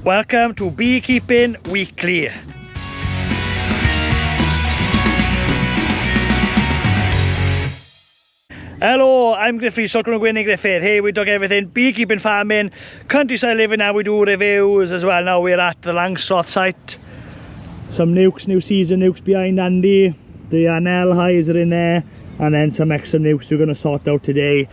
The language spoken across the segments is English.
Welcome to Beekeeping Weekly. Hello, I'm Griffith, Sultan Gwynny Griffith. Here we talk everything beekeeping, farming, countryside living. Now we do reviews as well. Now we're at the Langstroth site. Some Nucs, new season Nucs behind Andy. The Anel highs are in there, and then some extra Nucs we're going to sort out today.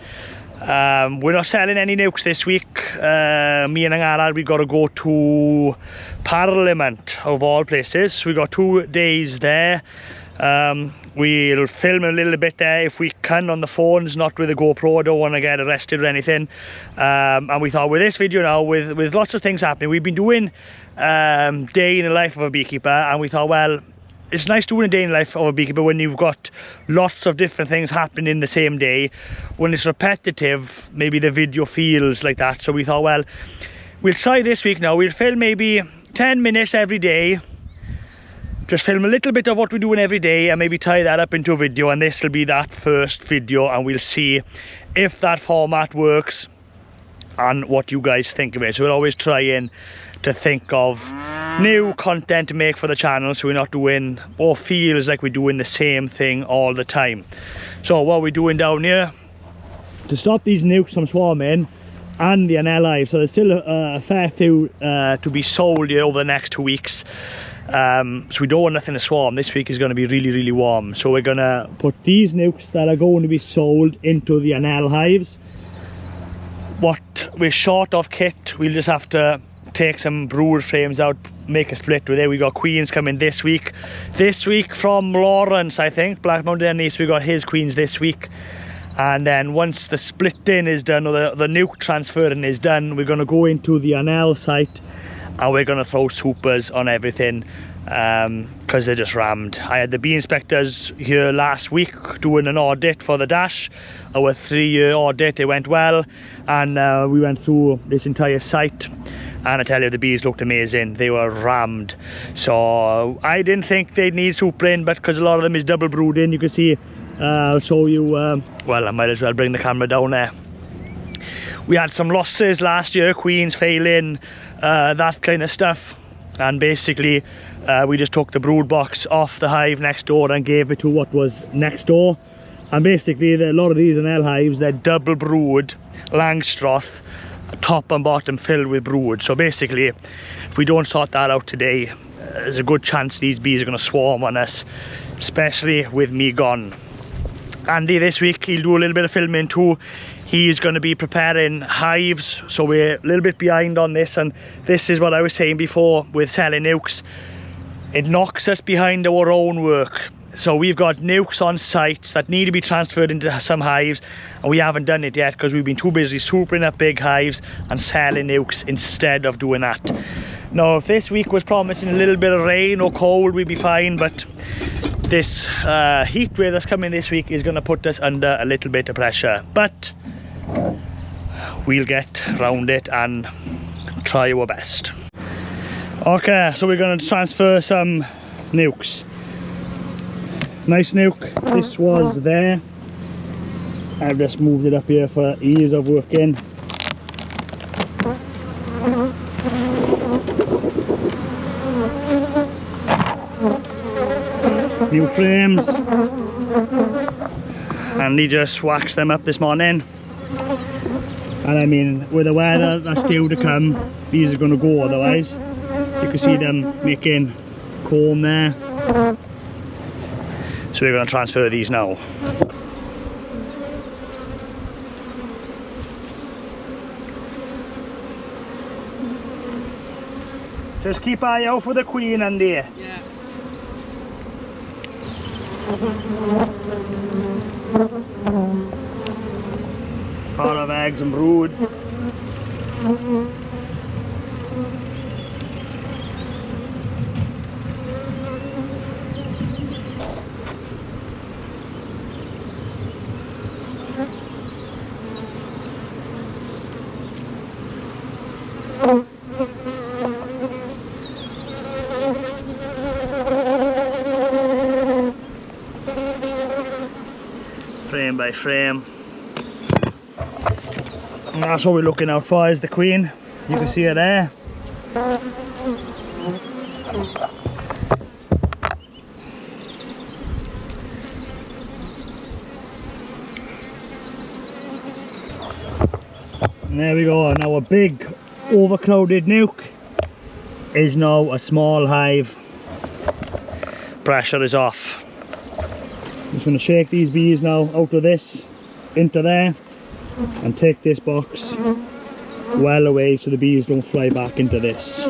We're not selling any Nucs this week. Me and Angara, we got to go to Parliament of all places. We got 2 days there. We'll film a little bit there if we can on the phones, not with a GoPro. I don't want to get arrested or anything. And we thought with this video now, with lots of things happening, we've been doing day in the life of a beekeeper, and we thought, well, it's nice doing a day in the life of a beekeeper when you've got lots of different things happening in the same day. When it's repetitive, maybe the video feels like that. So we thought, well, we'll try this week now. We'll film maybe 10 minutes every day. Just film a little bit of what we're doing every day and maybe tie that up into a video, and this will be that first video, and we'll see if that format works and what you guys think of it. So we're always trying to think of new content to make for the channel, so we're not doing or feels like we're doing the same thing all the time. So what we're doing down here to stop these Nucs from swarming and the Anel hive, so there's still a fair few to be sold here over the next 2 weeks. So we don't want nothing to swarm. This week is going to be really warm, so we're going to put these Nucs that are going to be sold into the Anel hives. What we're short of kit, we'll just have to take some brood frames out, make a split with it. We got queens coming this week from Lawrence, I think, Black Mountain East. We got his queens this week, and then once the splitting is done, or the Nuc transferring is done, we're going to go into the Anel site and we're going to throw supers on everything, because they're just rammed. I had the bee inspectors here last week doing an audit for the dash, our 3-year audit. It went well, and we went through this entire site, and I tell you, the bees looked amazing. They were rammed. So I didn't think they'd need supering, but because a lot of them is double brooding, you can see, I'll show you, well, I might as well bring the camera down there. We had some losses last year, queens failing, that kind of stuff, and basically we just took the brood box off the hive next door and gave it to what was next door. And basically a lot of these Anel hives, they're double brood Langstroth, top and bottom filled with brood. So basically, if we don't sort that out today, there's a good chance these bees are going to swarm on us, especially with me gone. Andy this week, he'll do a little bit of filming too. He's going to be preparing hives, so we're a little bit behind on this, and this is what I was saying before with selling Nucs. It knocks us behind our own work. So we've got Nucs on sites that need to be transferred into some hives, and we haven't done it yet because we've been too busy supering up big hives and selling Nucs instead of doing that. Now, if this week was promising a little bit of rain or cold, we'd be fine, but this heat wave that's coming this week is going to put us under a little bit of pressure. But we'll get round it and try our best. Okay, so we're going to transfer some Nucs. Nice Nuc, this was there. I've just moved it up here for ease of working. New frames, and he just waxed them up this morning. And I mean, with the weather that's due to come, these are going to go otherwise. You can see them making comb there. So we're going to transfer these now. Just keep eye out for the queen, Andy. Yeah. Pot of eggs and brood. Frame by frame. And that's what we're looking out for, is the queen. You can see her there. And there we go, now a big overcrowded nuke is now a small hive. Pressure is off. I'm just going to shake these bees now out of this into there and take this box well away so the bees don't fly back into this.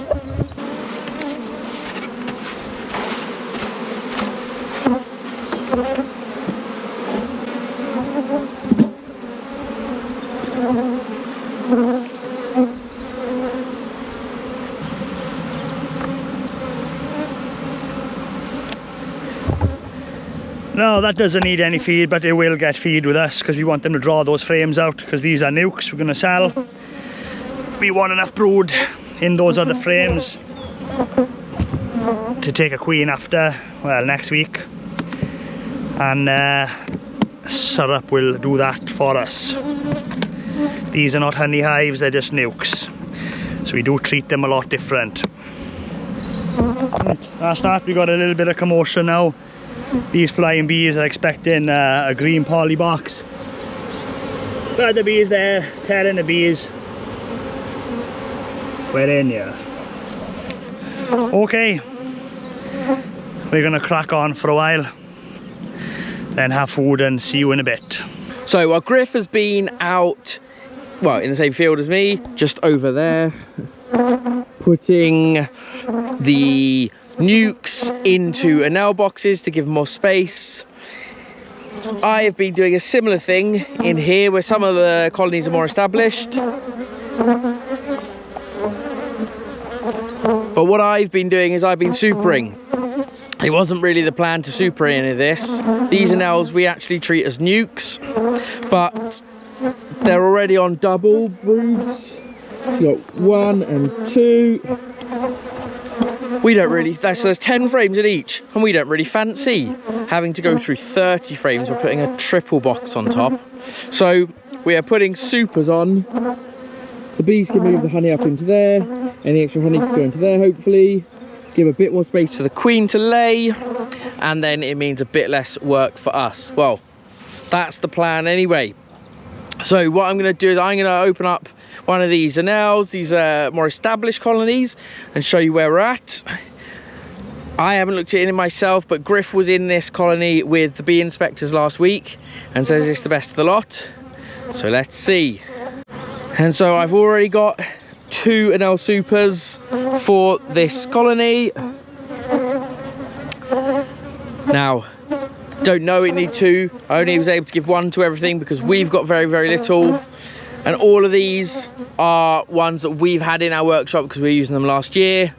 No, that doesn't need any feed, but it will get feed with us because we want them to draw those frames out, because these are nucs we're going to sell. We want enough brood in those other frames to take a queen after, well, next week. And syrup will do that for us. These are not honey hives, they're just nucs. So we do treat them a lot different. Right, that's that. We got a little bit of commotion now. These flying bees are expecting a green poly box. But the bees there, telling the bees we're in here. Okay, we're gonna crack on for a while, then have food and see you in a bit. So our Griff has been out, well, in the same field as me, just over there, putting the nucs into enamel boxes to give them more space. I have been doing a similar thing in here where some of the colonies are more established. But what I've been doing is I've been supering. It wasn't really the plan to super any of this. These enamels we actually treat as nucs, but they're already on double broods. So you got 1 and 2. We don't really, so there's 10 frames in each, and we don't really fancy having to go through 30 frames. We're putting a triple box on top. So we are putting supers on. The bees can move the honey up into there. Any extra honey can go into there, hopefully. Give a bit more space for the queen to lay, and then it means a bit less work for us. Well, that's the plan anyway. So what I'm going to do is I'm going to open up one of these enamels, these more established colonies, and show you where we're at. I haven't looked at it myself, but Griff was in this colony with the bee inspectors last week and says it's the best of the lot. So let's see. And so I've already got 2 enamel supers for this colony. Now, don't know it need 2. I only was able to give 1 to everything because we've got very, very little. And all of these are ones that we've had in our workshop because we were using them last year.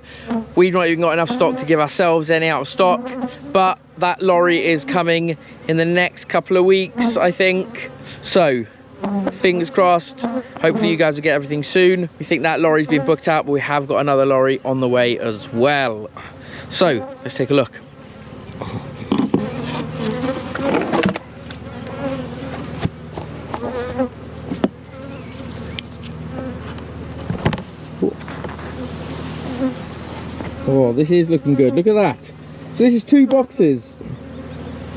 We've not even got enough stock to give ourselves any out of stock, but that lorry is coming in the next couple of weeks, I think. So, fingers crossed. Hopefully you guys will get everything soon. We think that lorry's been booked out, but we have got another lorry on the way as well. So, let's take a look. Oh, this is looking good. Look at that. So this is 2 boxes.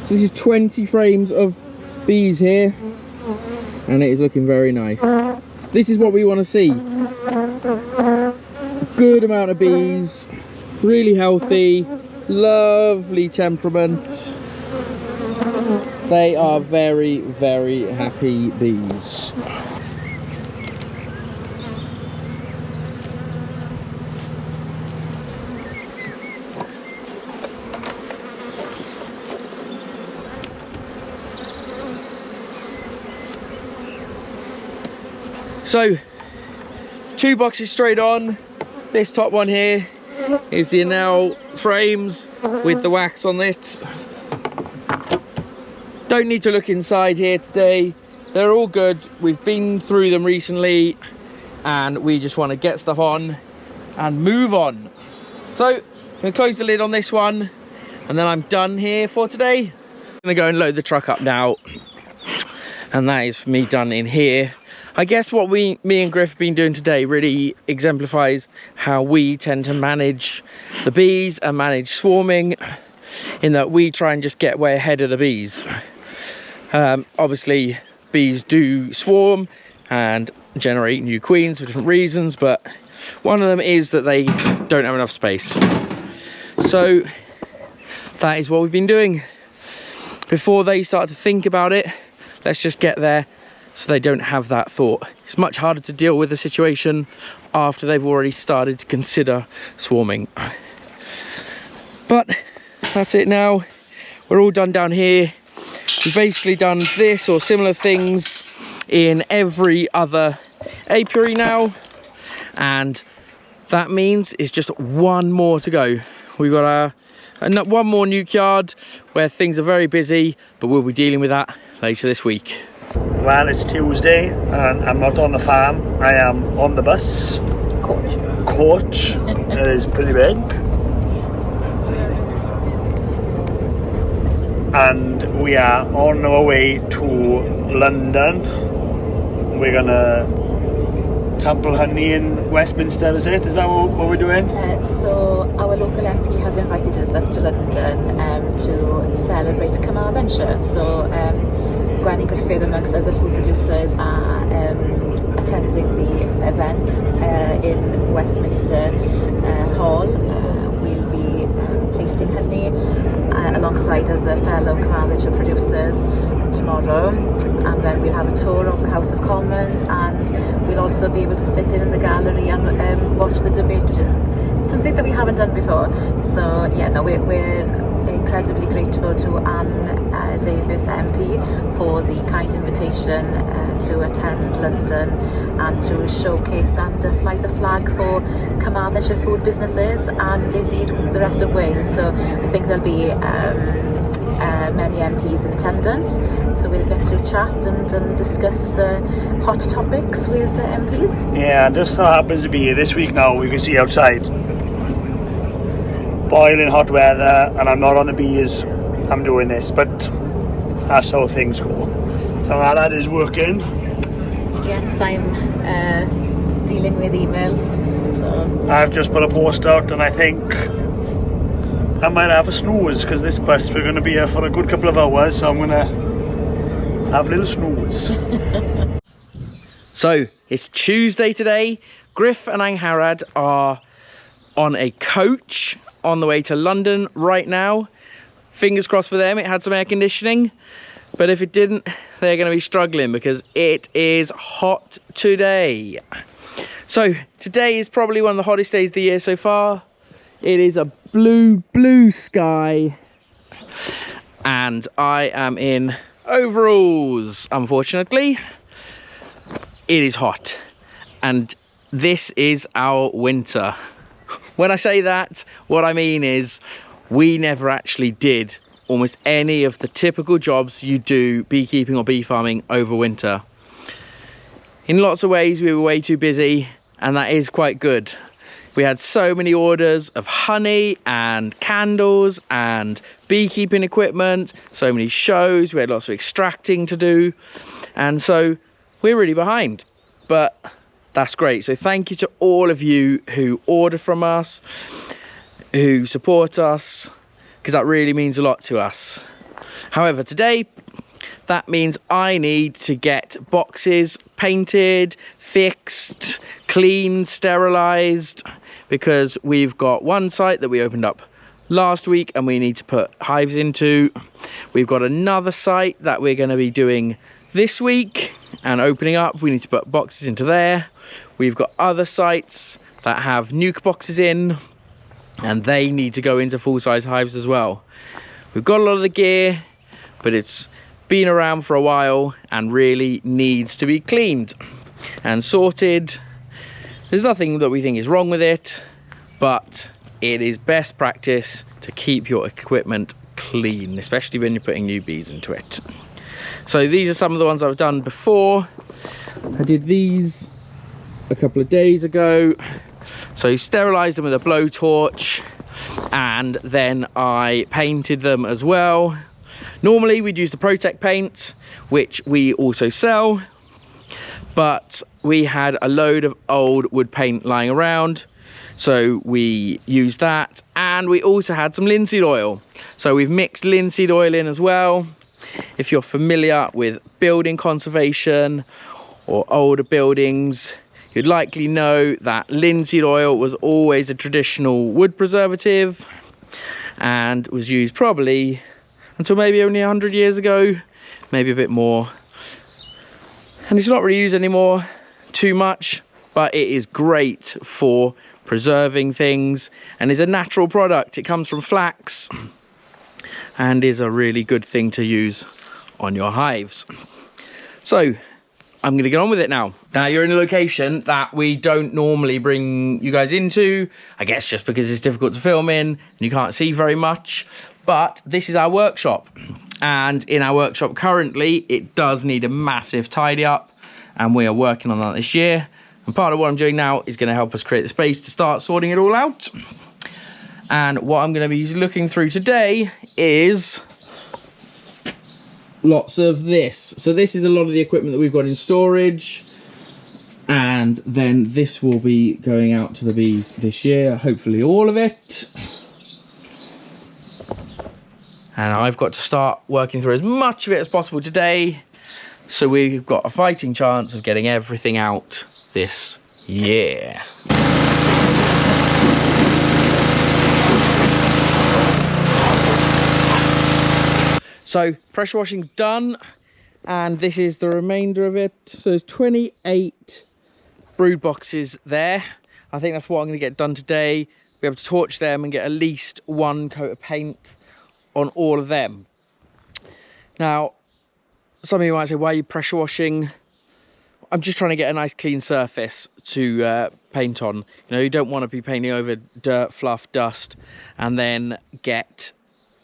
So this is 20 frames of bees here. And it is looking very nice. This is what we want to see. Good amount of bees. Really healthy. Lovely temperament. They are very, very happy bees. So, 2 boxes straight on. This top one here is the enamel frames with the wax on it. Don't need to look inside here today. They're all good. We've been through them recently and we just want to get stuff on and move on. So, I'm going to close the lid on this one and then I'm done here for today. I'm going to go and load the truck up now. And that is me done in here. I guess what me and Griff have been doing today really exemplifies how we tend to manage the bees and manage swarming, in that we try and just get way ahead of the bees. Obviously bees do swarm and generate new queens for different reasons, but one of them is that they don't have enough space. So that is what we've been doing. Before they start to think about it, let's just get there so they don't have that thought. It's much harder to deal with the situation after they've already started to consider swarming. But that's it now. We're all done down here. We've basically done this or similar things in every other apiary now, and that means it's just one more to go. We've got one more nuke yard where things are very busy, but we'll be dealing with that later this week. Well, it's Tuesday and I'm not on the farm. I am on the bus. Coach. It is pretty big. And we are on our way to London. We're gonna sample honey in Westminster, is it? Is that what we're doing? So our local MP has invited us up to London to celebrate Carmarthenshire. So Granny Griffith amongst other food producers are attending the event in Westminster Hall. We'll be tasting honey alongside other fellow Carmarthenshire producers tomorrow, and then we'll have a tour of the House of Commons, and we'll also be able to sit in the gallery and watch the debate, which is something that we haven't done before. So yeah, no, we're incredibly grateful to Anne Davis MP for the kind invitation to attend London and to showcase and fly the flag for Carmarthenshire food businesses and indeed the rest of Wales. So I think there'll be many MPs in attendance, so we'll get to chat and discuss hot topics with MPs. Yeah, and just so happens to be this week now, we can see outside boiling hot weather, and I'm not on the bees, I'm doing this, but that's how things go. So that is working. Yes, I'm dealing with emails. So I've just put a post out, and I think I might have a snooze, because this bus, we're going to be here for a good couple of hours, so I'm going to have a little snooze. So it's Tuesday today. Griff and Angharad are on a coach on the way to London right now. Fingers crossed for them, it had some air conditioning, but if it didn't, they're going to be struggling because it is hot today. So today is probably one of the hottest days of the year so far. It is a blue sky, and I am in overalls, unfortunately. It is hot, and this is our winter. When I say that, what I mean is we never actually did almost any of the typical jobs you do beekeeping or bee farming over winter. In lots of ways we were way too busy, and that is quite good. We had so many orders of honey and candles and beekeeping equipment, so many shows, we had lots of extracting to do, and so we're really behind, but that's great. So thank you to all of you who order from us, who support us, because that really means a lot to us. However, today, that means I need to get boxes painted, fixed, cleaned, sterilised, because we've got one site that we opened up last week and we need to put hives into. We've got another site that we're going to be doing this week and opening up. We need to put boxes into there. We've got other sites that have nuke boxes in, and they need to go into full-size hives as well. We've got a lot of the gear, but it's been around for a while and really needs to be cleaned and sorted. There's nothing that we think is wrong with it, but it is best practice to keep your equipment clean, especially when you're putting new bees into it. So these are some of the ones I've done before. I did these a couple of days ago. So you sterilise them with a blowtorch, and then I painted them as well. Normally we'd use the Protect paint, which we also sell, but we had a load of old wood paint lying around, so we used that, and we also had some linseed oil. So we've mixed linseed oil in as well. If you're familiar with building conservation or older buildings, you'd likely know that linseed oil was always a traditional wood preservative and was used probably until maybe only 100 years ago, maybe a bit more. And it's not really used anymore too much, but it is great for preserving things and is a natural product. It comes from flax and is a really good thing to use on your hives. So I'm going to get on with it now. Now you're in a location that we don't normally bring you guys into, I guess just because it's difficult to film in and you can't see very much, but this is our workshop. And in our workshop currently, it does need a massive tidy up, and we are working on that this year. And part of what I'm doing now is going to help us create the space to start sorting it all out. And what I'm going to be looking through today is lots of this. So this is a lot of the equipment that we've got in storage, and then this will be going out to the bees this year, hopefully all of it. And I've got to start working through as much of it as possible today, so we've got a fighting chance of getting everything out this year. So pressure washing's done, and this is the remainder of it. So there's 28 brood boxes there. I think that's what I'm going to get done today. Be able to torch them and get at least one coat of paint on all of them. Now, some of you might say, why are you pressure washing? I'm just trying to get a nice clean surface to paint on. You know, you don't want to be painting over dirt, fluff, dust, and then get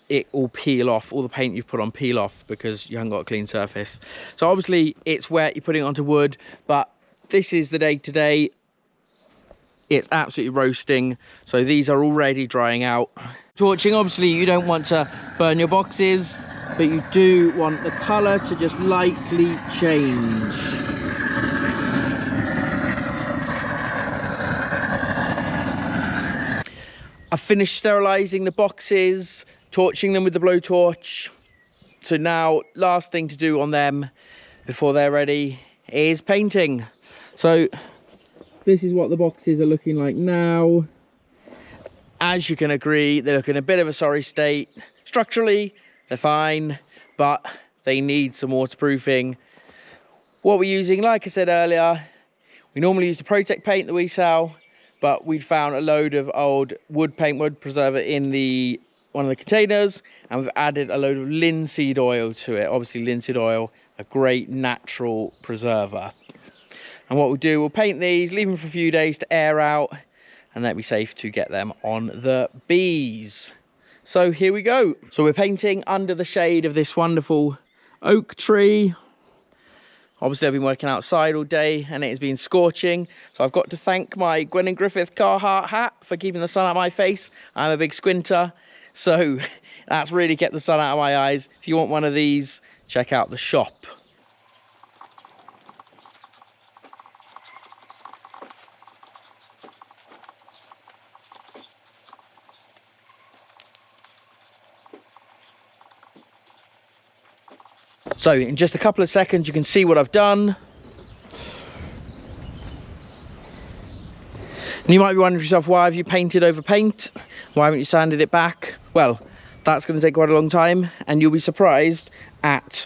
it all peel off, all the paint you've put on peel off because you haven't got a clean surface. So obviously it's wet, you're putting it onto wood, but this is the day today. It's absolutely roasting, so these are already drying out. Torching, obviously you don't want to burn your boxes, but you do want the colour to just lightly change. I've finished sterilising the boxes, torching them with the blowtorch. So now, last thing to do on them before they're ready is painting. So this is what the boxes are looking like now. As you can agree, they look in a bit of a sorry state. Structurally, they're fine, but they need some waterproofing. What we're using, like I said earlier, we normally use the Protect paint that we sell, but we'd found a load of old wood paint, wood preserver in one of the containers, and we've added a load of linseed oil to it. Obviously linseed oil, a great natural preserver. And what we'll do, we'll paint these, leave them for a few days to air out, and that'll be safe to get them on the bees. So here we go. So we're painting under the shade of this wonderful oak tree. Obviously I've been working outside all day and it has been scorching. So I've got to thank my Gwen & Griffith Carhartt hat for keeping the sun out of my face. I'm a big squinter, so that's really kept the sun out of my eyes. If you want one of these, check out the shop. So in just a couple of seconds you can see what I've done. And you might be wondering to yourself, why have you painted over paint? Why haven't you sanded it back? Well, that's going to take quite a long time, and you'll be surprised at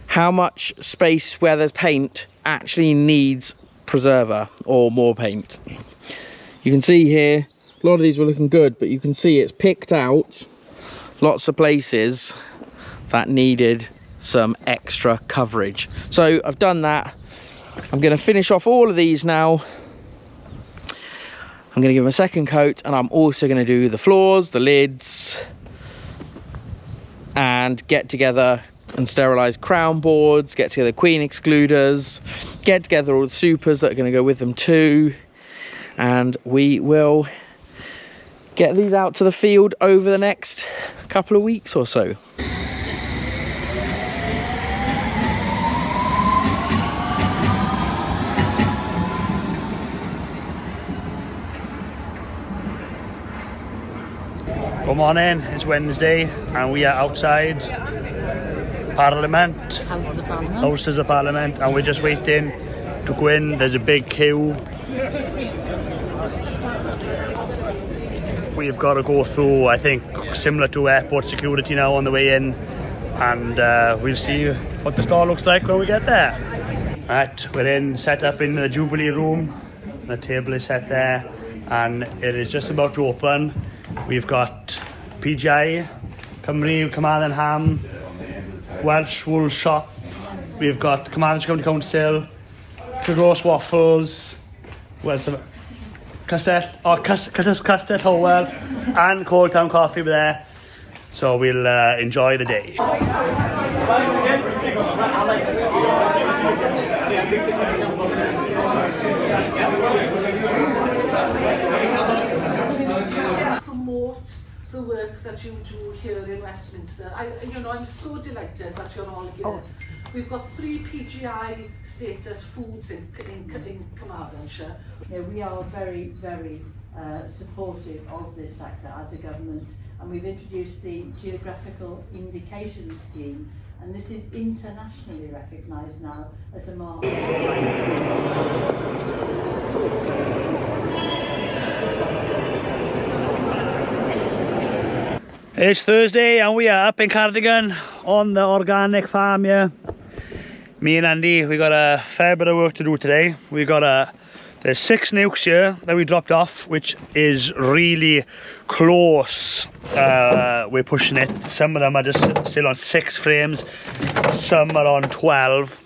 how much space where there's paint actually needs preserver or more paint. You can see here, a lot of these were looking good, but you can see it's picked out lots of places that needed some extra coverage. So I've done that. I'm going to finish off all of these now. I'm going to give them a second coat, and I'm also going to do the floors, the lids, and get together and sterilize crown boards, get together queen excluders, get together all the supers that are going to go with them too, and we will get these out to the field over the next couple of weeks or so. Good morning, it's Wednesday and we are outside Parliament. Houses of Parliament. Houses of Parliament, and we're just waiting to go in. There's a big queue. We've got to go through, I think, similar to airport security now on the way in, and we'll see what the store looks like when we get there. Right, we're in, set up in the Jubilee room. The table is set there and it is just about to open. We've got PGI, Cymru, Carmarthen Ham, Welsh Wool Shop. We've got Carmarthen County Council, Roast Waffles, where's the Custard Howell, and Cold Town Coffee were there. So we'll enjoy the day. Promote the work that you do here in Westminster. I'm so delighted that you're all here. We've got 3 PGI status foods in Carmarthenshire. We are very, very supportive of this sector as a government, and we've introduced the Geographical Indication Scheme, and this is internationally recognised now as a mark. It's Thursday and we are up in Cardigan on the organic farm here. Me and Andy, we got a fair bit of work to do today. There's 6 nucs here that we dropped off, which is really close. We're pushing it. Some of them are just still on 6 frames, some are on 12.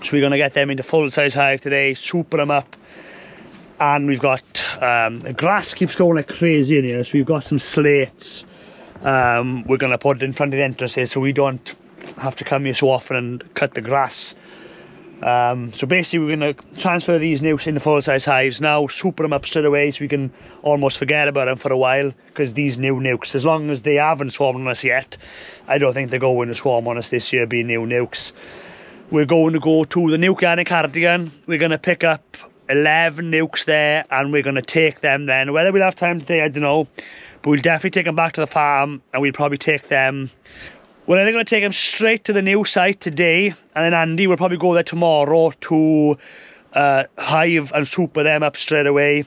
So we're gonna get them into full-size hive today, super them up. And we've got, the grass keeps going like crazy in here, so we've got some slates. We're gonna put it in front of the entrances so we don't have to come here so often and cut the grass. So basically we're going to transfer these nucs into full-size hives now, super them up straight away so we can almost forget about them for a while, because these new nucs, as long as they haven't swarmed on us yet, I don't think they're going to swarm on us this year, being new nucs. We're going to go to the nuc yard in Cardigan. We're going to pick up 11 nucs there and we're going to take them then. Whether we'll have time today, I don't know, but we'll definitely take them back to the farm and we'll probably take them. We're either going to take them straight to the new site today, and then Andy will probably go there tomorrow to hive and super them up straight away,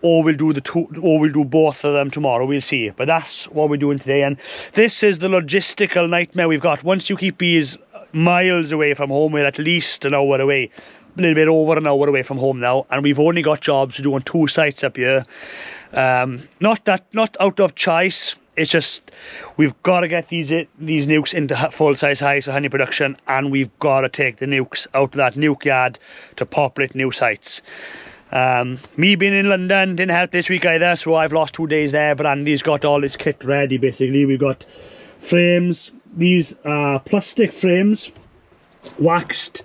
or we'll do both of them tomorrow. We'll see. But that's what we're doing today, and this is the logistical nightmare we've got. Once you keep bees miles away from home, we're at least an hour away, a little bit over an hour away from home now, and we've only got jobs to do on 2 sites up here. Not out of choice. It's just we've got to get these nucs into full-size hives for honey production, and we've got to take the nucs out of that nuc yard to populate new sites. Me being in London didn't help this week either, so I've lost 2 days there, but Andy's got all his kit ready basically. We've got frames, these plastic frames, waxed.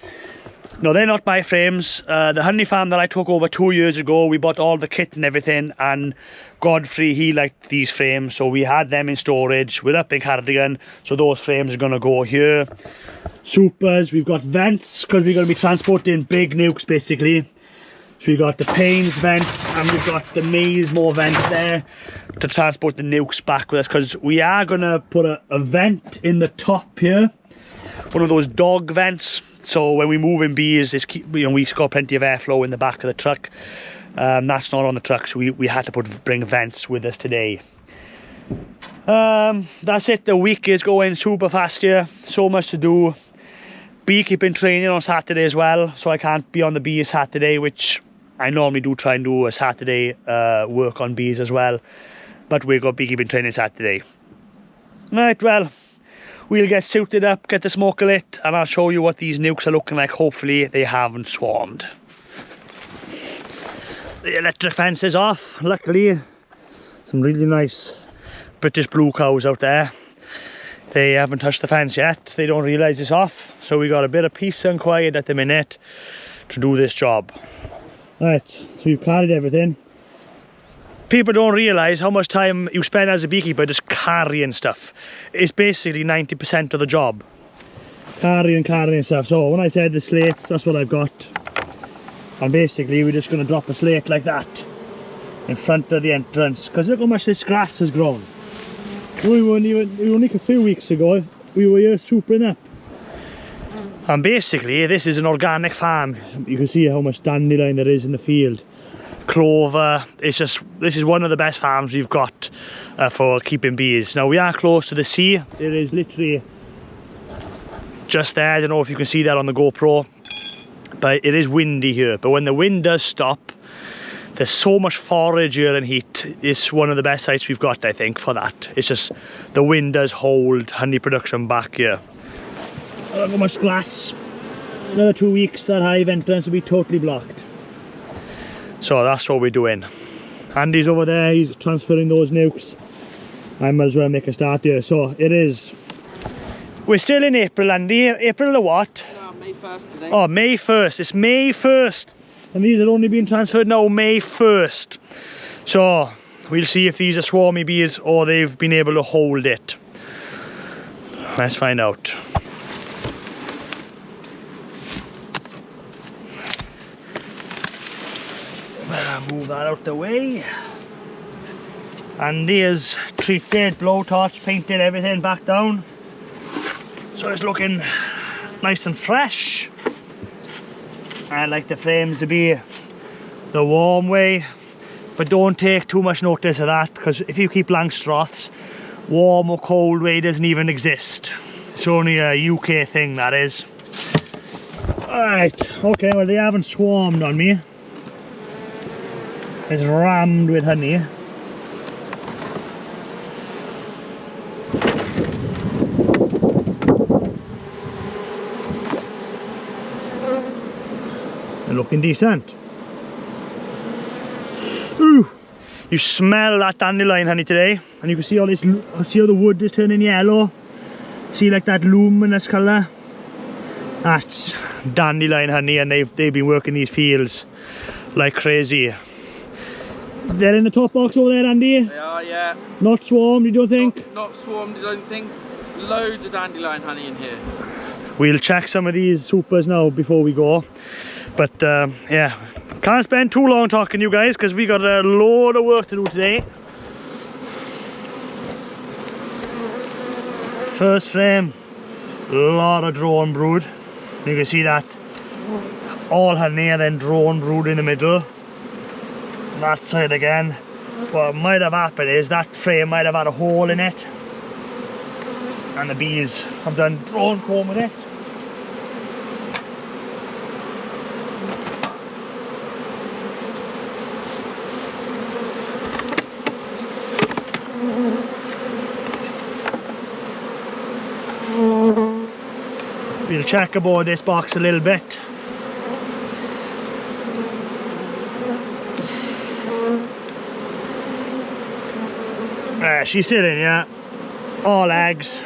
No, they're not my frames. The honey farm that I took over 2 years ago, we bought all the kit and everything, and Godfrey, he liked these frames, so we had them in storage. We're up in Cardigan, so those frames are going to go here. Supers, we've got vents, because we're going to be transporting big nucs basically. So we've got the Paynes vents, and we've got the Maysmore vents there to transport the nucs back with us, because we are going to put a vent in the top here, one of those dog vents. So when we move in bees, we've got plenty of airflow in the back of the truck. That's not on the truck, so we had to bring vents with us today. That's it. The week is going super fast here. So much to do. Beekeeping training on Saturday as well, so I can't be on the bees Saturday, which I normally do try and do a Saturday work on bees as well. But we've got beekeeping training Saturday. Right, well, we'll get suited up, get the smoker lit, and I'll show you what these nucs are looking like. Hopefully they haven't swarmed. The electric fence is off, luckily. Some really nice British blue cows out there. They haven't touched the fence yet. They don't realise it's off. So we got a bit of peace and quiet at the minute to do this job. Right, so we've carried everything. People don't realise how much time you spend as a beekeeper just carrying stuff. It's basically 90% of the job. Carrying stuff. So when I said the slates, that's what I've got. And basically we're just going to drop a slate like that in front of the entrance, because look how much this grass has grown. Only a few weeks ago, we were here supering up. And basically, this is an organic farm. You can see how much dandelion there is in the field. Clover, this is one of the best farms we've got for keeping bees. Now we are close to the sea. It is literally just there. I don't know if you can see that on the GoPro, but it is windy here. But when the wind does stop, there's so much forage here and heat. It's one of the best sites we've got, I think, for that. It's just the wind does hold honey production back here. Look how much glass. Another 2 weeks, that hive entrance will be totally blocked. So that's what we're doing. Andy's over there, he's transferring those nucs. I might as well make a start here. So it is. We're still in April, Andy. April the what? No, May 1st today. Oh, May 1st. It's May 1st. And these are only being transferred now May 1st. So we'll see if these are swarmy bees or they've been able to hold it. Let's find out. Move that out the way. Andy has treated, blowtorch, painted everything back down. So it's looking nice and fresh. I like the frames to be the warm way, but don't take too much notice of that, because if you keep Langstroths, warm or cold way doesn't even exist. It's only a UK thing, that is. Alright, okay, well they haven't swarmed on me. It's rammed with honey. They're looking decent. Ooh! You smell that dandelion honey today, and you can see all this. See how the wood is turning yellow. See like that luminous colour. That's dandelion honey, and they've been working these fields like crazy. They're in the top box over there, Andy. They are, yeah. Not swarmed, you don't think? Not swarmed, I don't think. Loads of dandelion honey in here. We'll check some of these supers now before we go. But yeah, can't spend too long talking to you guys because we got a load of work to do today. First frame, a lot of drone brood. You can see that all honey and then drone brood in the middle. That side again. What might have happened is that frame might have had a hole in it, and the bees have done drone comb with it. We'll check aboard this box a little bit. She's sitting, yeah. All eggs.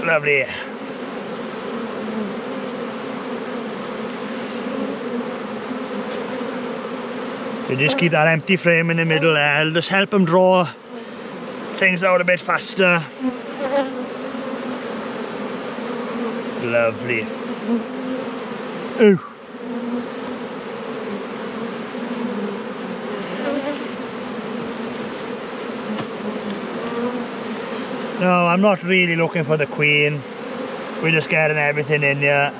Lovely. You just keep that empty frame in the middle there. It'll just help them draw things out a bit faster. Lovely. Ooh. No, I'm not really looking for the queen. We're just getting everything in here.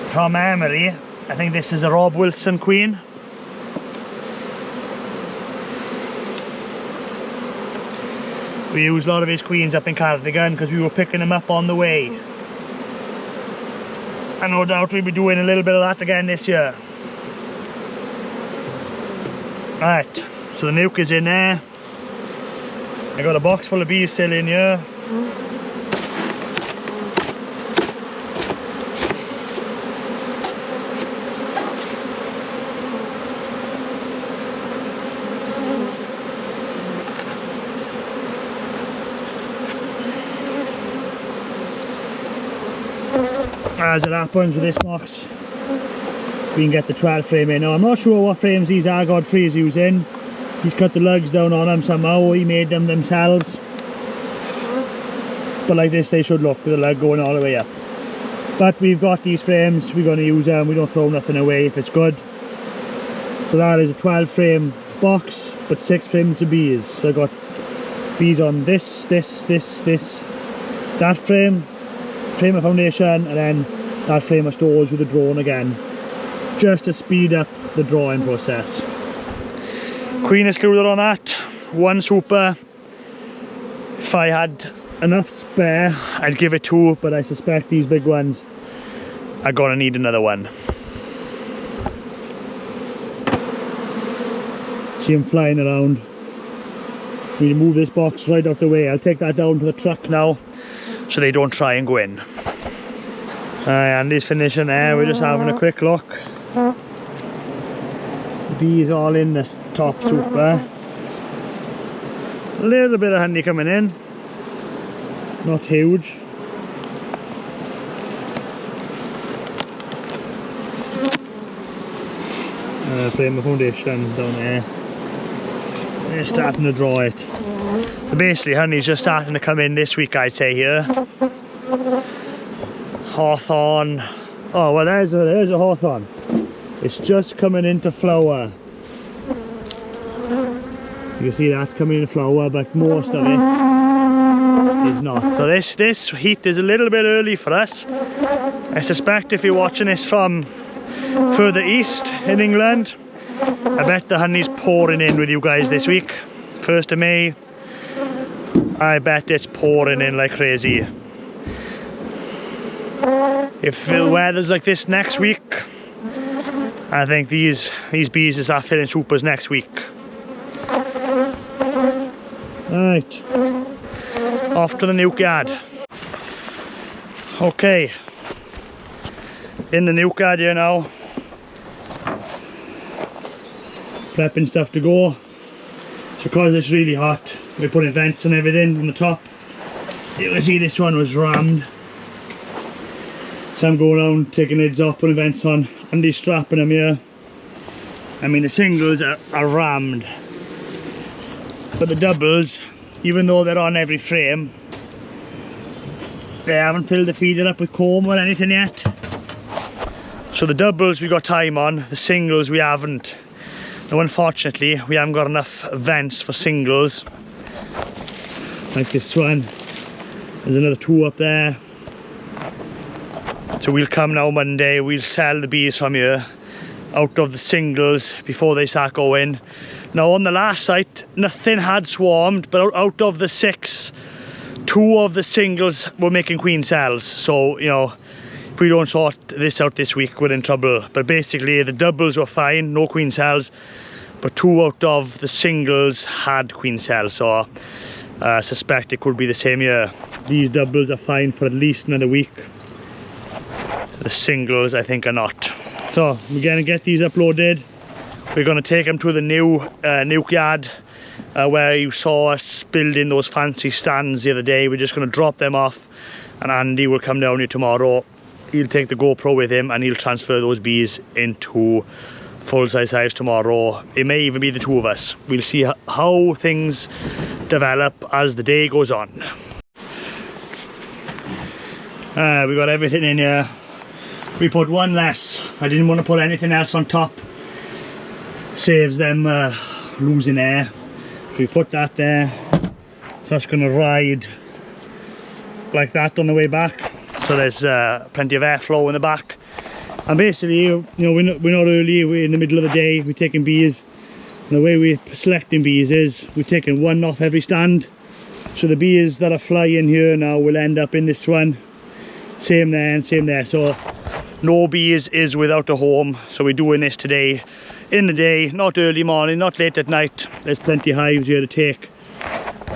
From memory, I think this is a Rob Wilson queen. We used a lot of his queens up in Cardigan because we were picking them up on the way. And no doubt we'll be doing a little bit of that again this year. Right, so the nuke is in there. I got a box full of bees still in here. As it happens with this box, we can get the 12 frame in. Now I'm not sure what frames these are Godfrey is using. He's cut the lugs down on them somehow, he made them themselves. But like this they should look, with the lug going all the way up. But we've got these frames, we're going to use them, we don't throw nothing away if it's good. So that is a 12 frame box, but 6 frames of bees. So I got bees on this, that frame of foundation, and then that frame of stores with the drone again, just to speed up the drawing process. Queen excluder on that, 1 super. If I had enough spare I'd give it 2, but I suspect these big ones are gonna need another one. See them flying around. We need to move this box right out the way. I'll take that down to the truck now so they don't try and go in. Andy's finishing there, we're just having a quick look. The bees all in this top super. A little bit of honey coming in, not huge. Frame of foundation down there. They're starting to draw it. So basically honey's just starting to come in this week, I'd say here. Hawthorn. Oh well, there's a hawthorn. It's just coming into flower. You can see that coming into flower, but most of it is not. So this heat is a little bit early for us. I suspect if you're watching this from further east in England, I bet the honey's pouring in with you guys this week. 1st of May, I bet it's pouring in like crazy. If the weather's like this next week, I think these bees will start filling supers next week. Right, off to the nuke yard. Okay, in the nuke yard here now. Prepping stuff to go. So because it's really hot, we're putting vents and everything on the top. You can see this one was rammed. So I'm going around taking lids off, putting vents on, and de-strapping them here. I mean the singles are rammed, but the doubles, even though they're on every frame, they haven't filled the feeder up with comb or anything yet. So the doubles we got time on, the singles we haven't. Now unfortunately we haven't got enough vents for singles. Like this one, there's another 2 up there. So we'll come now Monday, we'll sell the bees from here out of the singles before they start going. Now on the last site nothing had swarmed, but out of the 6, 2 of the singles were making queen cells. So you know, if we don't sort this out this week we're in trouble. But basically the doubles were fine, no queen cells, but 2 out of the singles had queen cells. So I suspect it could be the same here. These doubles are fine for at least another week. The singles I think are not. So we're going to get these uploaded. We're going to take them to the new nuke yard where you saw us building those fancy stands the other day. We're just going to drop them off, and Andy will come down here tomorrow. He'll take the GoPro with him and he'll transfer those bees into full-size hives tomorrow. It may even be the 2 of us. We'll see how things develop as the day goes on. We got everything in here. We put 1 less. I didn't want to put anything else on top. Saves them losing air. So we put that there. So that's going to ride like that on the way back. So there's plenty of airflow in the back. And basically, you know, we're not early, we're in the middle of the day, we're taking bees. And the way we're selecting bees is we're taking 1 off every stand. So the bees that are flying here now will end up in this one. Same there and same there. So no bees is without a home. So we're doing this today in the day, not early morning, not late at night. There's plenty of hives here to take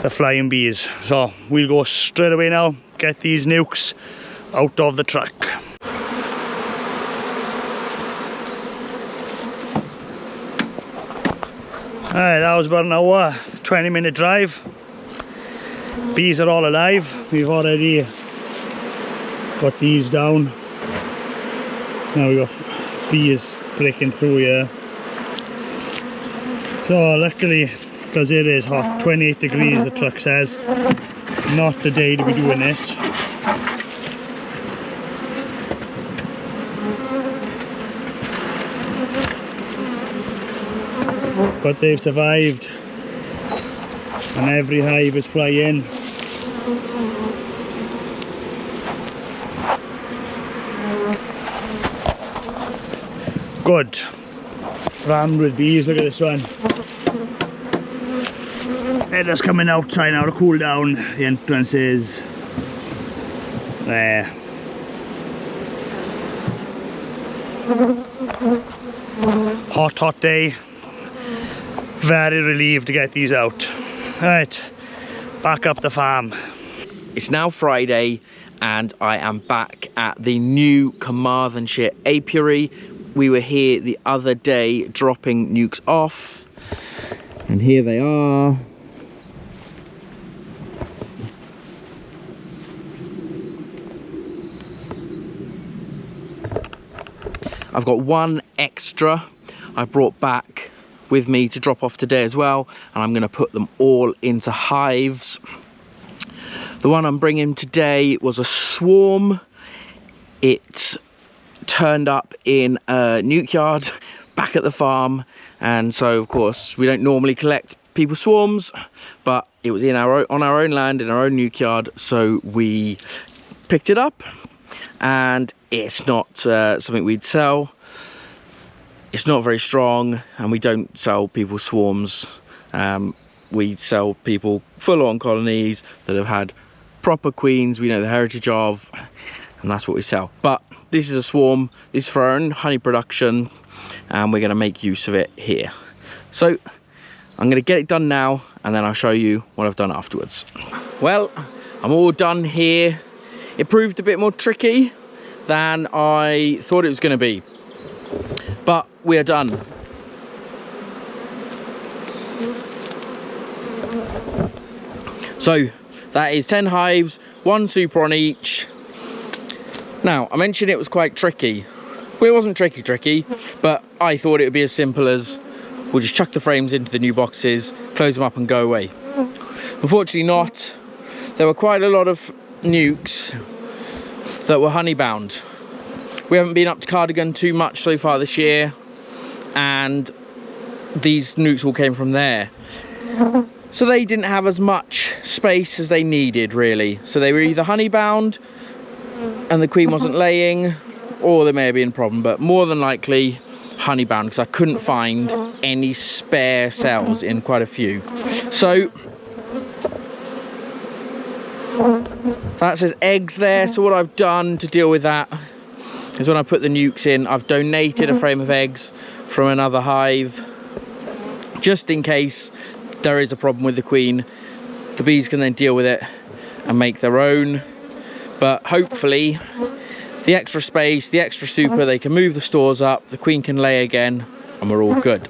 the flying bees. So we'll go straight away now, get these nukes out of the truck. Alright, that was about an hour, 20-minute drive. Bees are all alive. We've already got these down. Now we've got bees breaking through here. So luckily because it is hot. 28 degrees the truck says. Not the day to be doing this. But they've survived, and every hive is flying. Good. Rammed with bees, look at this one. They're just coming outside now to cool down. The entrance is there. Hot, hot day. Very relieved to get these out. Right, back up the farm. It's now Friday and I am back at the new Carmarthenshire apiary. We were here the other day dropping nukes off, and here they are. I've got one extra I brought back with me to drop off today as well, and I'm going to put them all into hives. The one I'm bringing today was a swarm. It turned up in a nuke yard back at the farm, and so of course we don't normally collect people's swarms, but it was in on our own land in our own nuke yard, so we picked it up. And it's not something we'd sell. It's not very strong, and we don't sell people swarms. We sell people full-on colonies that have had proper queens we know the heritage of, and that's what we sell. But this is a swarm. This is for our own honey production, and we're going to make use of it here. So I'm going to get it done now, and then I'll show you what I've done afterwards. Well, I'm all done here. It proved a bit more tricky than I thought it was going to be, but we are done. So that is 10 hives, 1 super on each. Now, I mentioned it was quite tricky. Well, it wasn't tricky, but I thought it would be as simple as we'll just chuck the frames into the new boxes, close them up and go away. Unfortunately not. There were quite a lot of nukes that were honey bound. We haven't been up to Cardigan too much so far this year, and these nukes all came from there. So they didn't have as much space as they needed, really. So they were either honey bound and the queen wasn't laying, or there may have been a problem, but more than likely honey bound, because I couldn't find any spare cells in quite a few. So that says eggs there. So what I've done to deal with that is when I put the nukes in, I've donated a frame of eggs from another hive, just in case there is a problem with the queen. The bees can then deal with it and make their own. But hopefully the extra space, the extra super, they can move the stores up, the queen can lay again, and we're all good.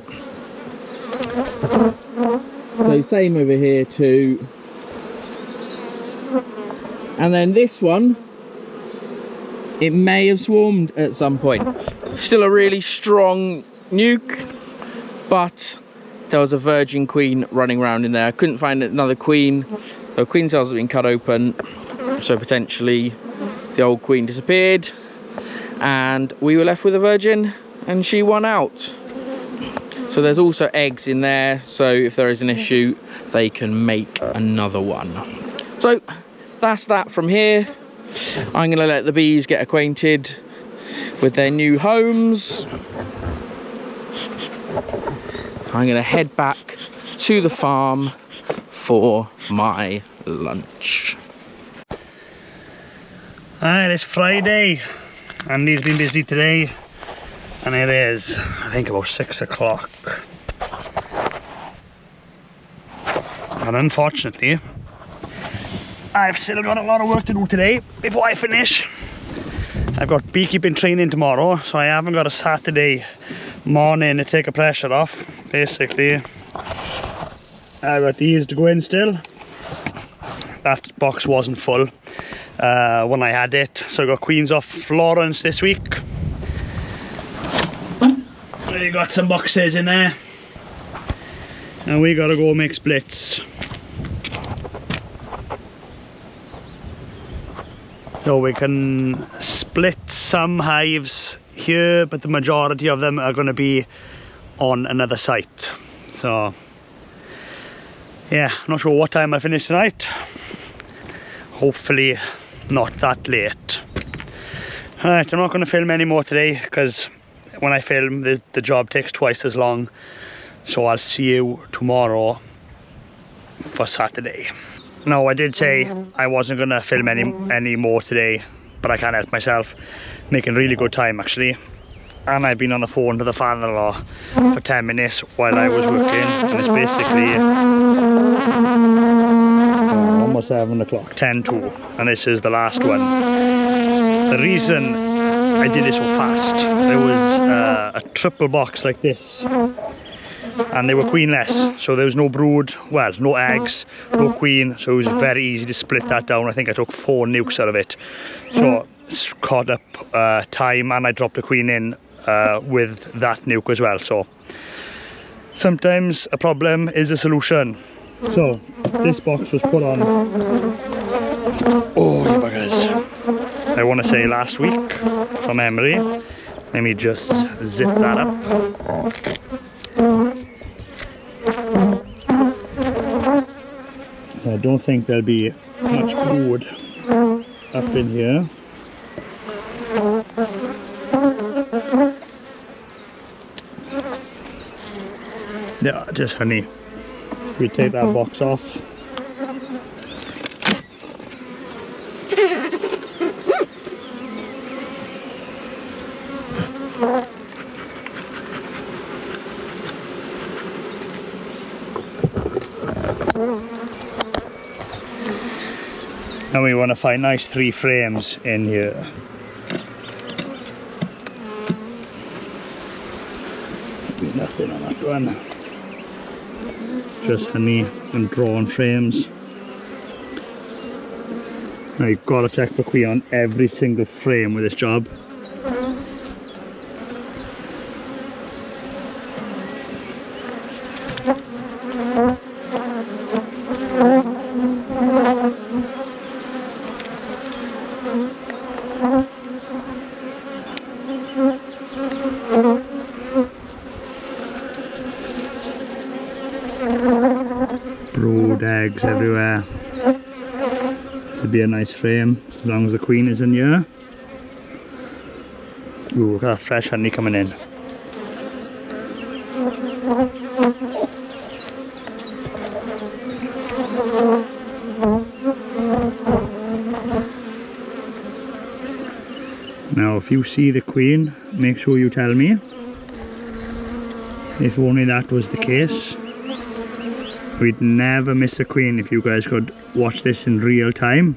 So same over here too. And then this one, it may have swarmed at some point. Still a really strong nuke, but there was a virgin queen running around in there. I couldn't find another queen. The queen cells have been cut open, so potentially the old queen disappeared, and we were left with a virgin, and she won out. So there's also eggs in there, so if there is an issue, they can make another one. So that's that from here. I'm going to let the bees get acquainted with their new homes. I'm going to head back to the farm for my lunch. Alright, it's Friday. Andy's been busy today, and it is, I think, about 6 o'clock. And unfortunately, I've still got a lot of work to do today before I finish. I've got beekeeping training tomorrow, so I haven't got a Saturday morning to take the pressure off. Basically, I've got these to go in still. That box wasn't full when I had it, so I got queens off Florence this week. You got some boxes in there. And we gotta go make splits. So we can split some hives here, but the majority of them are going to be on another site. So yeah, not sure what time I finish tonight. Hopefully not that late. Alright, I'm not going to film any more today because when I film the job takes twice as long. So I'll see you tomorrow for Saturday. No, I did say I wasn't going to film any more today, but I can't help myself. Making really good time actually. And I've been on the phone to the father-in-law for 10 minutes while I was working, and it's basically almost 7 o'clock, 10:02, and this is the last one. The reason I did it so fast, there was a triple box like this, and they were queenless, so there was no brood, well, no eggs, no queen, so it was very easy to split that down. I think I took 4 nukes out of it, so it's caught up time, and I dropped a queen in with that nuke as well. So sometimes a problem is a solution. So this box was put on, oh you buggers, I want to say last week from memory. Let me just zip that up. So I don't think there'll be much brood up in here. Yeah, just honey. We take that box off. And we want to find nice 3 frames in here. Nothing on that one. Just honey and drawn frames. Now you've got to check for queen on every single frame with this job. Brood eggs everywhere. This would be a nice frame as long as the queen is in here. Ooh, look at that fresh honey coming in. Now if you see the queen, make sure you tell me. If only that was the case. We'd never miss a queen if you guys could watch this in real time.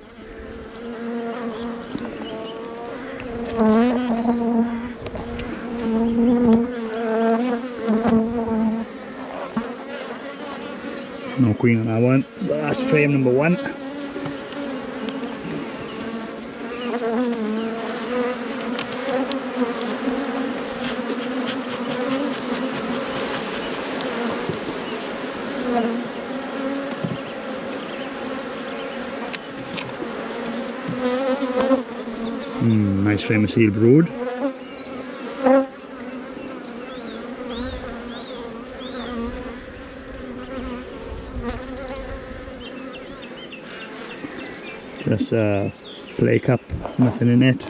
No queen on that one, so that's frame number 1. Nice frame of seal brood. Just a play cup, nothing in it.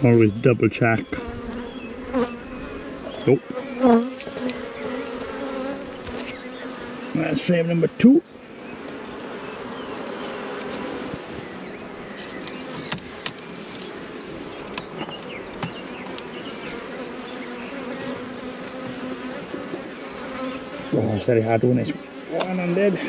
Always double check. Nope. That's frame number 2. Oh, it's very hard doing this one-handed.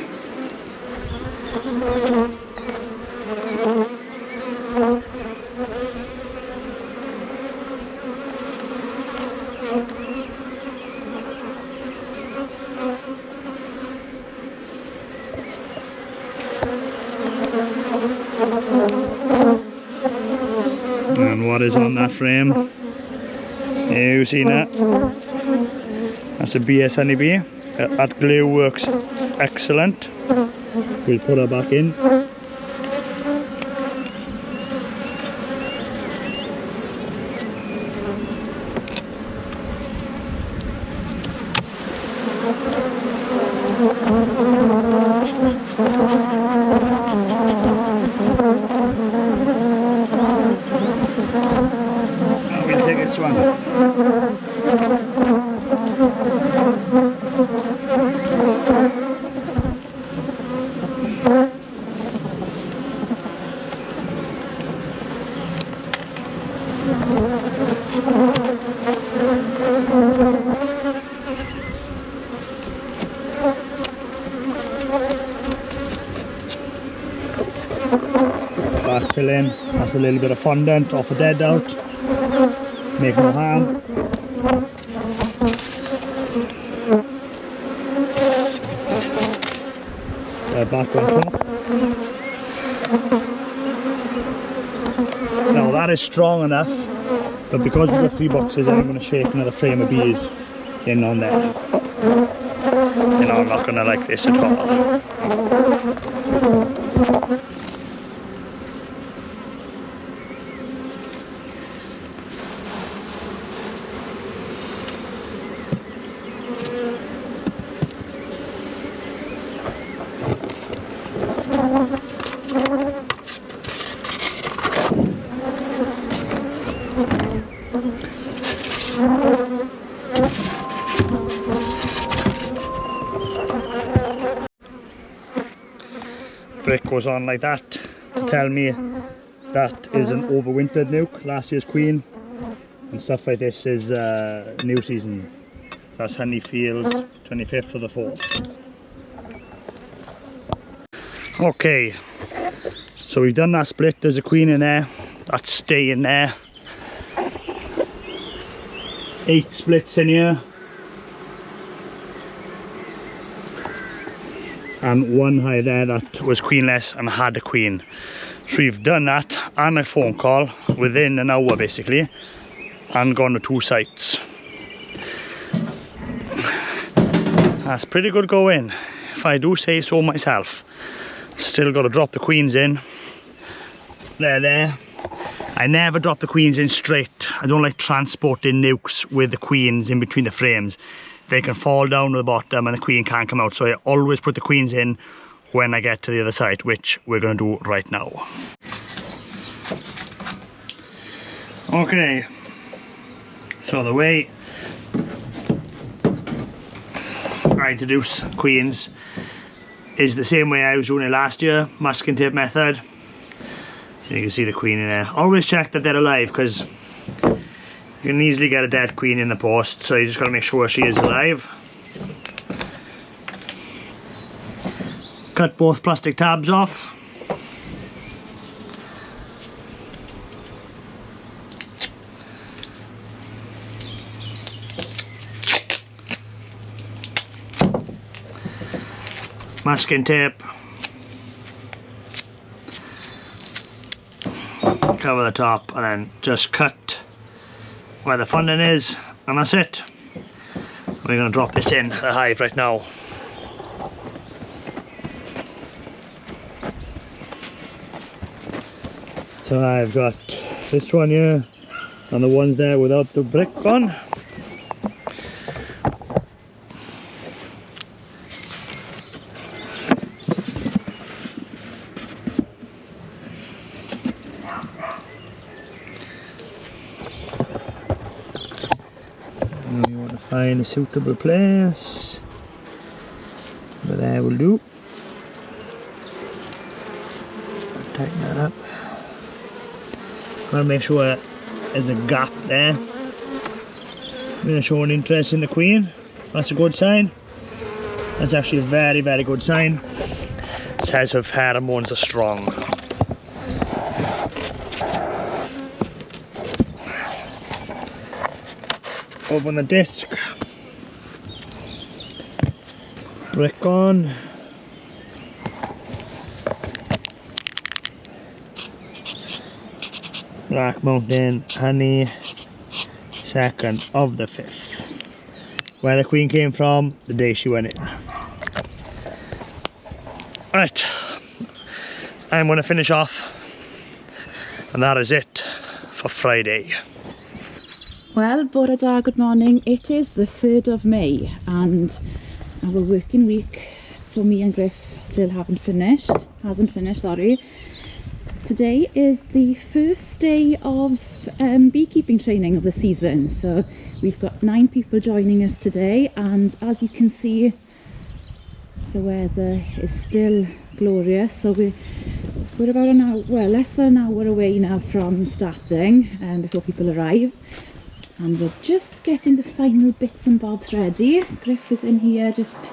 And what is on that frame? You seen that? That's a BS honeybee. That glue works excellent. We'll put her back in. Now we'll take this one. Backfill in, that's a little bit of fondant off a dead out, make no harm. Back on top. Now that is strong enough, but because we've got 3 boxes, I'm going to shake another frame of bees in on there. You know, I'm not going to like this at all. Brick goes on like that to tell me that is an overwintered nuke, last year's queen, and stuff like this is new season. That's Honey Fields, 25th of the 4th. Okay, so we've done that split. There's a queen in there, that's staying there. 8 splits in here. And 1 hive there that was queenless and had a queen. So we've done that and a phone call within an hour basically, and gone to 2 sites. That's pretty good going, if I do say so myself. Still got to drop the queens in. There. I never drop the queens in straight. I don't like transporting nukes with the queens in between the frames. They can fall down to the bottom and the queen can't come out, so I always put the queens in when I get to the other side, which we're going to do right now. Okay, so the way I introduce queens is the same way I was doing it last year, masking tape method. So you can see the queen in there. Always check that they're alive, because you can easily get a dead queen in the post, so you just got to make sure she is alive. Cut both plastic tabs off. Masking tape. Cover the top and then just cut where the funding is, and that's it. We're going to drop this in the hive right now. So I've got this one here and the ones there without the brick on. You want to find a suitable place, but there will do. Tighten that up. Gotta make sure there's a gap there. I'm going to show an interest in the queen. That's a good sign. That's actually a very, very good sign. It says her pheromones are strong. Open the disc. Brick on. Black Mountain honey, 2nd of the 5th. Where the queen came from, the day she went in. Right, I'm going to finish off, and that is it for Friday. Well, bore da, good morning. It is the 3rd of May and our working week for me and Griff still hasn't finished, sorry. Today is the first day of beekeeping training of the season. So we've got 9 people joining us today, and as you can see, the weather is still glorious. So we're about an hour, well, less than an hour away now from starting before people arrive. And we're just getting the final bits and bobs ready. Griff is in here just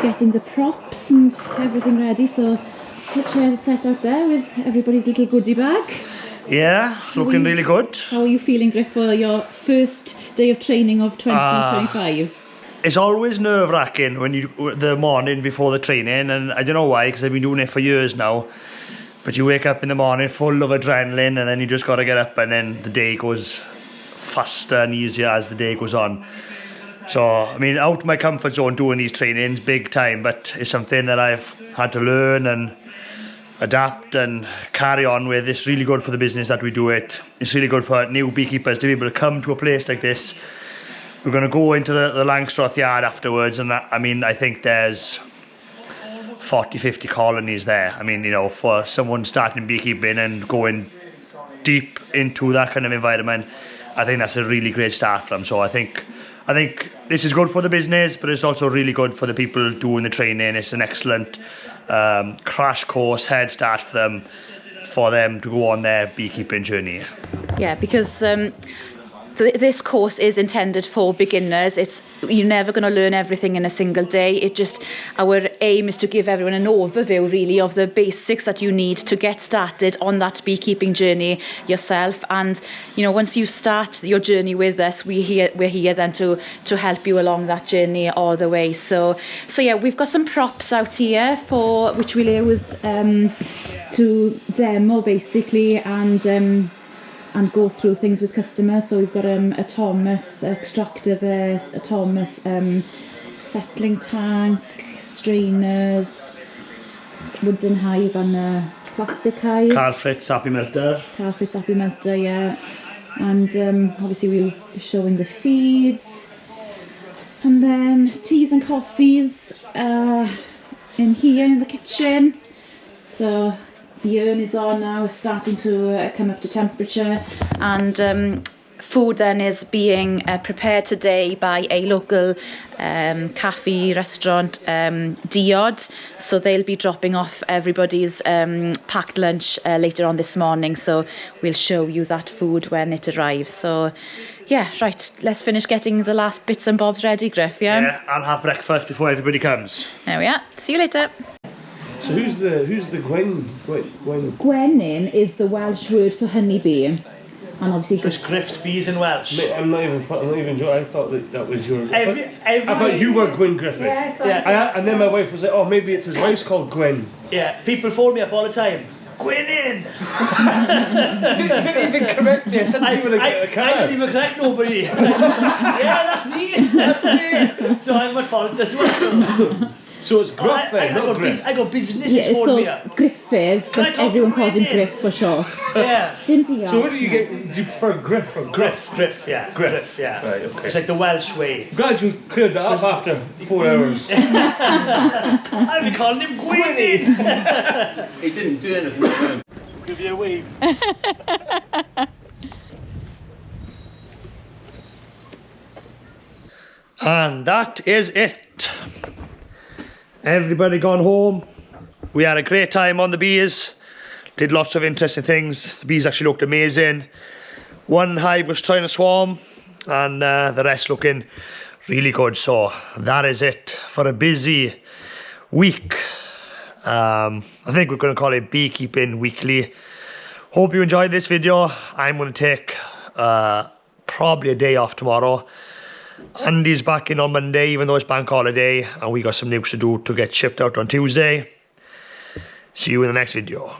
getting the props and everything ready. So the chairs are set out there with everybody's little goodie bag. Yeah, looking really good. How are you feeling, Griff, for your first day of training of 2025? It's always nerve-wracking when the morning before the training, and I don't know why, because I've been doing it for years now. But you wake up in the morning full of adrenaline, and then you just got to get up, and then the day goes faster and easier as the day goes on. So, I mean, out of my comfort zone doing these trainings, big time, but it's something that I've had to learn and adapt and carry on with. It's really good for the business that we do it. It's really good for new beekeepers to be able to come to a place like this. We're going to go into the Langstroth yard afterwards, and I mean, I think there's 40-50 colonies there. I mean, you know, for someone starting beekeeping and going deep into that kind of environment, I think that's a really great start for them. So I think this is good for the business, but it's also really good for the people doing the training. It's an excellent crash course, head start for them to go on their beekeeping journey. Yeah, because this course is intended for beginners. You're never going to learn everything in a single day. Our aim is to give everyone an overview really of the basics that you need to get started on that beekeeping journey yourself. And you know, once you start your journey with us, we're here then to help you along that journey all the way. So yeah, we've got some props out here for which we'll use to demo basically and go through things with customers. So we've got a Thomas extractor there, a Thomas settling tank, strainers, wooden hive and a plastic hive. Carfrit sappy melter. Yeah. And obviously we'll be showing the feeds. And then teas and coffees in here in the kitchen. So the urn is on now, starting to come up to temperature, and food then is being prepared today by a local cafe restaurant, Diod. So they'll be dropping off everybody's packed lunch later on this morning. So we'll show you that food when it arrives. So yeah, right, let's finish getting the last bits and bobs ready, Griff, yeah? Yeah, I'll have breakfast before everybody comes. There we are, see you later. So who's the Gwen? Gwennin is the Welsh word for honeybee, and obviously Just Griff's bees in Welsh. Mate, I'm not even joking. I thought that was your. I thought Every you were Gwyn Griffith. Yeah. And then my wife was like, "Oh, maybe it's his wife's called Gwen." Yeah, people phone me up all the time. Gwennin! You didn't even correct me. I said you were I don't even correct nobody. Yeah, that's me. That's me. So I'm at fault as well. So it's Griff then, not Griff. I got businesses yeah, phone so me up. Griffith, but everyone calls him Griff for short. Yeah. Didn't he? So what do you get? Do you prefer Griff or Griff, yeah. Griff, yeah. Right, okay. It's like the Welsh way. Glad you cleared that up after 4 hours. I'll be calling him Gwynny. He didn't do anything. Give you a wave. And that is it. Everybody gone home. We had a great time on the bees. Did lots of interesting things. The bees actually looked amazing. One hive was trying to swarm, and the rest looking really good. So that is it for a busy week. I think we're going to call it Beekeeping Weekly. Hope you enjoyed this video. I'm going to take probably a day off tomorrow. Andy's back in on Monday, even though it's bank holiday, and we got some Nucs to do to get shipped out on Tuesday. See you in the next video.